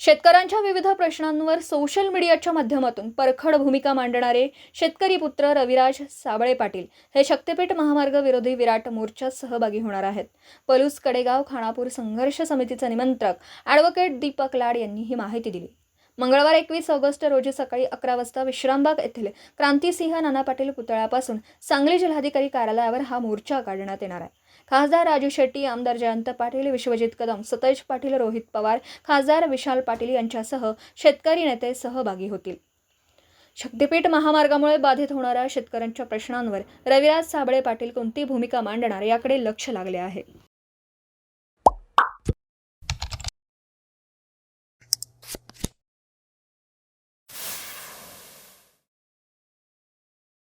शेतकऱ्यांच्या विविध प्रश्नांवर सोशल मीडियाच्या माध्यमातून परखड भूमिका मांडणारे शेतकरी पुत्र रविराज साबळे पाटील हे शक्तीपीठ महामार्ग विरोधी विराट मोर्चात सहभागी होणार आहेत. पलूस कडेगाव खानापूर संघर्ष समितीचे निमंत्रक ॲडव्होकेट दीपक लाड यांनी ही माहिती दिली. मंगळवार 21 ऑगस्ट रोजी सकाळी 11 वाजता विश्रामबाग येथील क्रांतिसिंह नाना पाटील पुतळ्यापासून सांगली जिल्हाधिकारी कार्यालयावर हा मोर्चा काढण्यात येणार आहे. खासदार राजू शेट्टी, आमदार जयंत पाटील, विश्वजित कदम, सतेज पाटील, रोहित पवार, खासदार विशाल पाटील यांच्यासह शेतकरी नेते सहभागी होतील. शक्तीपीठ महामार्गामुळे बाधित होणाऱ्या शेतकऱ्यांच्या प्रश्नांवर रविराज साबळे पाटील कोणती भूमिका मांडणार याकडे लक्ष लागले आहे.